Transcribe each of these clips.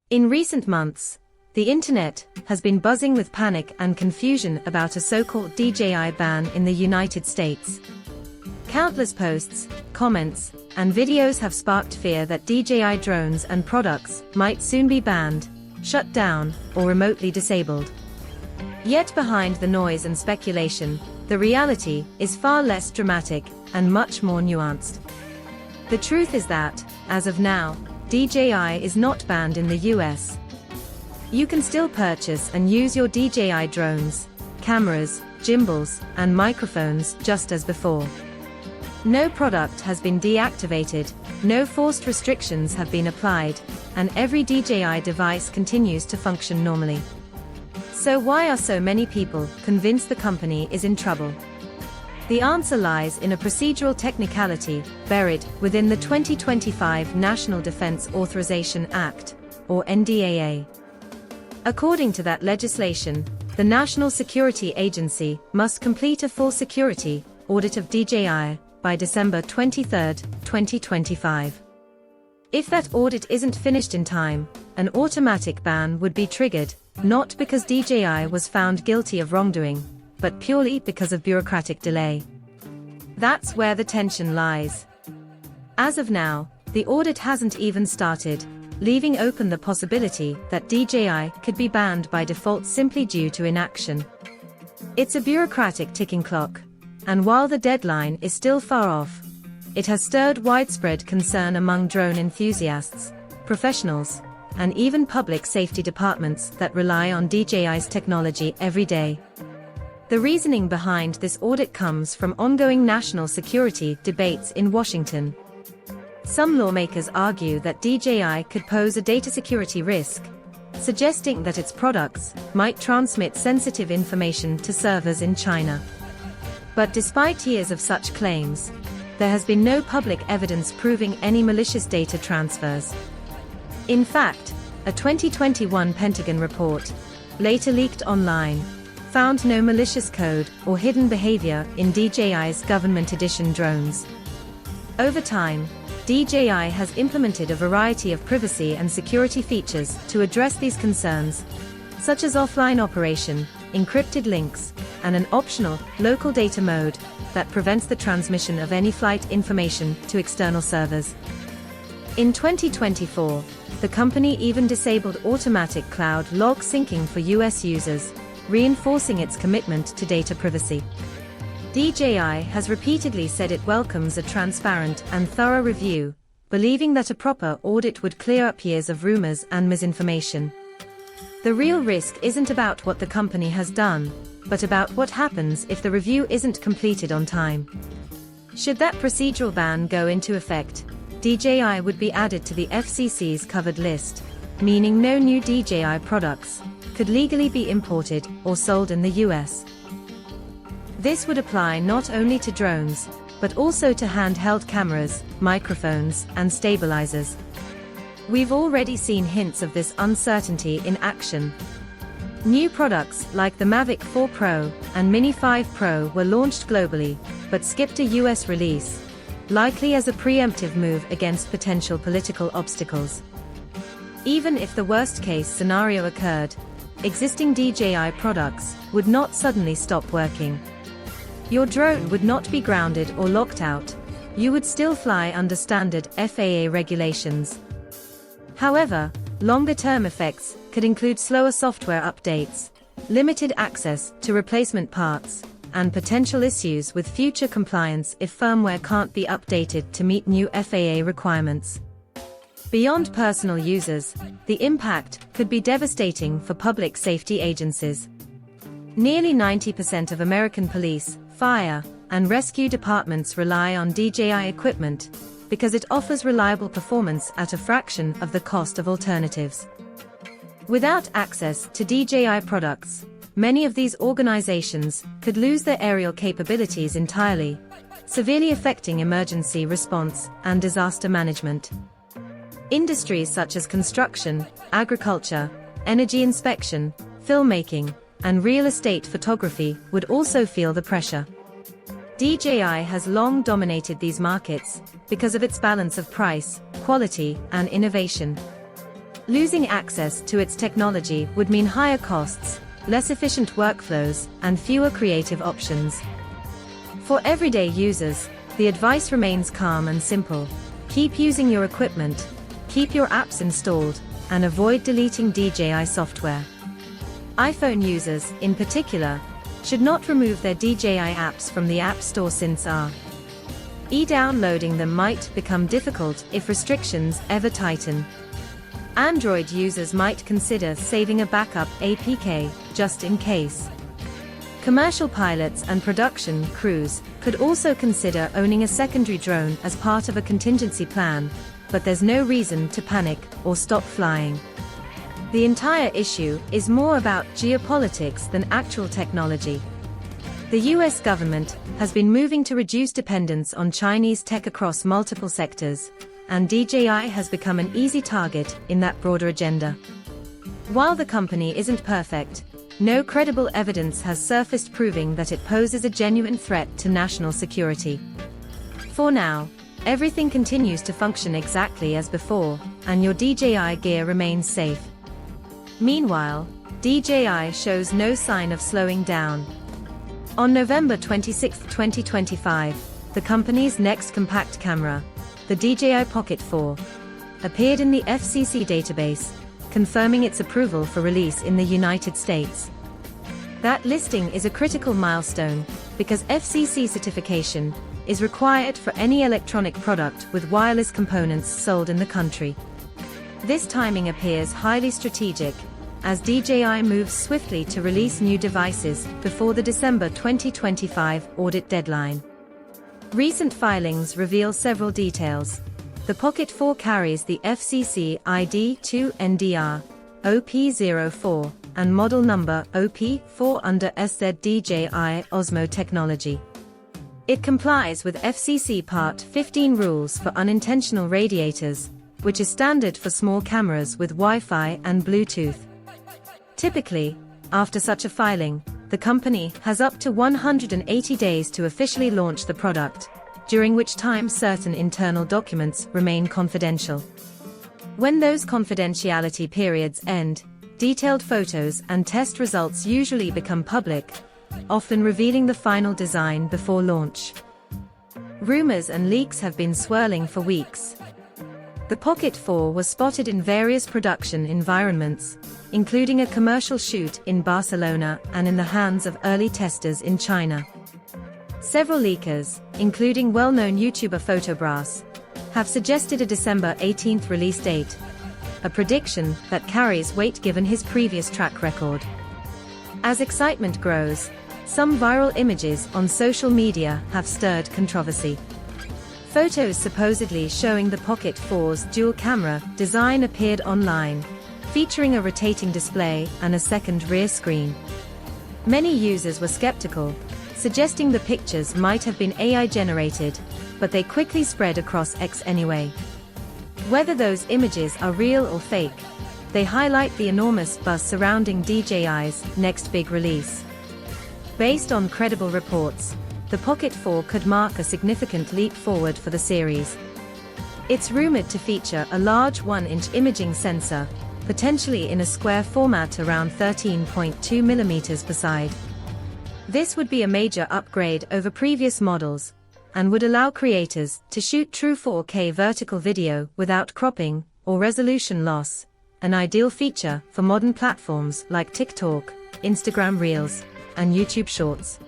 In recent months, the internet has been buzzing with panic and confusion about a so-called DJI ban in the United States. Countless posts, comments, and videos have sparked fear that DJI drones and products might soon be banned, shut down, or remotely disabled. Yet behind the noise and speculation, the reality is far less dramatic and much more nuanced. The truth is that, as of now, DJI is not banned in the US. You can still purchase and use your DJI drones, cameras, gimbals, and microphones just as before. No product has been deactivated, no forced restrictions have been applied, and every DJI device continues to function normally. So why are so many people convinced the company is in trouble? The answer lies in a procedural technicality buried within the 2025 National Defense Authorization Act, or NDAA. According to that legislation, the National Security Agency must complete a full security audit of DJI by December 23, 2025. If that audit isn't finished in time, an automatic ban would be triggered, not because DJI was found guilty of wrongdoing, but purely because of bureaucratic delay. That's where the tension lies. As of now, the audit hasn't even started, leaving open the possibility that DJI could be banned by default simply due to inaction. It's a bureaucratic ticking clock, and while the deadline is still far off, it has stirred widespread concern among drone enthusiasts, professionals, and even public safety departments that rely on DJI's technology every day. The reasoning behind this audit comes from ongoing national security debates in Washington. Some lawmakers argue that DJI could pose a data security risk, suggesting that its products might transmit sensitive information to servers in China. But despite years of such claims, there has been no public evidence proving any malicious data transfers. In fact, a 2021 Pentagon report, later leaked online, found no malicious code or hidden behavior in DJI's government edition drones. Over time, DJI has implemented a variety of privacy and security features to address these concerns, such as offline operation, encrypted links, and an optional local data mode that prevents the transmission of any flight information to external servers. In 2024, the company even disabled automatic cloud log syncing for US users, reinforcing its commitment to data privacy. DJI has repeatedly said it welcomes a transparent and thorough review, believing that a proper audit would clear up years of rumors and misinformation. The real risk isn't about what the company has done, but about what happens if the review isn't completed on time. Should that procedural ban go into effect, DJI would be added to the FCC's covered list, meaning no new DJI products could legally be imported or sold in the US. This would apply not only to drones, but also to handheld cameras, microphones, and stabilizers. We've already seen hints of this uncertainty in action. New products like the Mavic 4 Pro and Mini 5 Pro were launched globally, but skipped a US release, likely as a preemptive move against potential political obstacles. Even if the worst-case scenario occurred, existing DJI products would not suddenly stop working. Your drone would not be grounded or locked out, you would still fly under standard FAA regulations. However, longer-term effects could include slower software updates, limited access to replacement parts, and potential issues with future compliance if firmware can't be updated to meet new FAA requirements. Beyond personal users, the impact could be devastating for public safety agencies. Nearly 90% of American police, fire, and rescue departments rely on DJI equipment because it offers reliable performance at a fraction of the cost of alternatives. Without access to DJI products, many of these organizations could lose their aerial capabilities entirely, severely affecting emergency response and disaster management. Industries such as construction, agriculture, energy inspection, filmmaking, and real estate photography would also feel the pressure. DJI has long dominated these markets because of its balance of price, quality, and innovation. Losing access to its technology would mean higher costs, less efficient workflows, and fewer creative options. For everyday users, the advice remains calm and simple. Keep using your equipment, keep your apps installed, and avoid deleting DJI software. iPhone users, in particular, should not remove their DJI apps from the App Store since downloading them might become difficult if restrictions ever tighten. Android users might consider saving a backup APK, just in case. Commercial pilots and production crews could also consider owning a secondary drone as part of a contingency plan, but there's no reason to panic or stop flying. The entire issue is more about geopolitics than actual technology. The US government has been moving to reduce dependence on Chinese tech across multiple sectors, and DJI has become an easy target in that broader agenda. While the company isn't perfect, no credible evidence has surfaced proving that it poses a genuine threat to national security. For now, everything continues to function exactly as before, and your DJI gear remains safe. Meanwhile, DJI shows no sign of slowing down. On November 26, 2025, the company's next compact camera, the DJI Pocket 4, appeared in the FCC database, confirming its approval for release in the United States. That listing is a critical milestone, because FCC certification is required for any electronic product with wireless components sold in the country. This timing appears highly strategic, as DJI moves swiftly to release new devices before the December 2025 audit deadline. Recent filings reveal several details. The Pocket 4 carries the FCC ID 2NDR OP04 and model number OP4 under SZ-DJI Osmo technology. It complies with FCC Part 15 rules for unintentional radiators, which is standard for small cameras with Wi-Fi and Bluetooth. Typically, after such a filing, the company has up to 180 days to officially launch the product, during which time certain internal documents remain confidential. When those confidentiality periods end, detailed photos and test results usually become public, often revealing the final design before launch. Rumors and leaks have been swirling for weeks. The Pocket 4 was spotted in various production environments, including a commercial shoot in Barcelona and in the hands of early testers in China. Several leakers, including well-known YouTuber Photobras, have suggested a December 18 release date, a prediction that carries weight given his previous track record. As excitement grows, some viral images on social media have stirred controversy. Photos supposedly showing the Pocket 4's dual-camera design appeared online, featuring a rotating display and a second rear screen. Many users were skeptical, suggesting the pictures might have been AI-generated, but they quickly spread across X anyway. Whether those images are real or fake, they highlight the enormous buzz surrounding DJI's next big release. Based on credible reports, the Pocket 4 could mark a significant leap forward for the series. It's rumored to feature a large 1-inch imaging sensor, potentially in a square format around 13.2 mm per side. This would be a major upgrade over previous models, and would allow creators to shoot true 4K vertical video without cropping or resolution loss, an ideal feature for modern platforms like TikTok, Instagram Reels, and YouTube Shorts.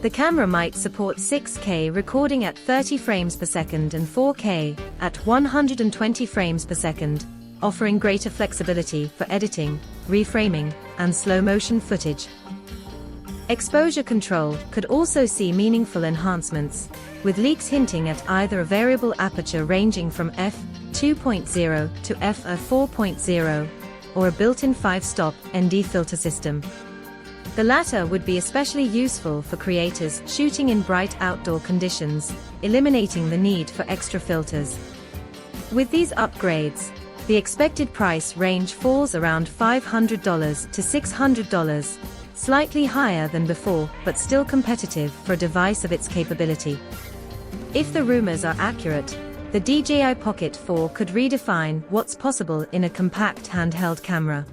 The camera might support 6K recording at 30 frames per second and 4K at 120 frames per second, offering greater flexibility for editing, reframing, and slow-motion footage. Exposure control could also see meaningful enhancements, with leaks hinting at either a variable aperture ranging from f2.0 to f4.0, or a built-in 5-stop ND filter system. The latter would be especially useful for creators shooting in bright outdoor conditions, eliminating the need for extra filters. With these upgrades, the expected price range falls around $500 to $600, slightly higher than before but still competitive for a device of its capability. If the rumors are accurate, The DJI Pocket 4 could redefine what's possible in a compact handheld camera.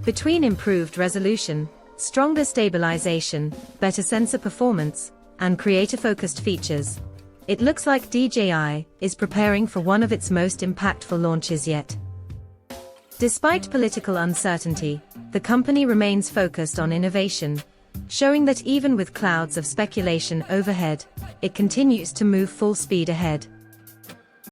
Between improved resolution, stronger stabilization, better sensor performance, and creator-focused features, it looks like DJI is preparing for one of its most impactful launches yet. Despite political uncertainty, the company remains focused on innovation, showing that even with clouds of speculation overhead, it continues to move full speed ahead.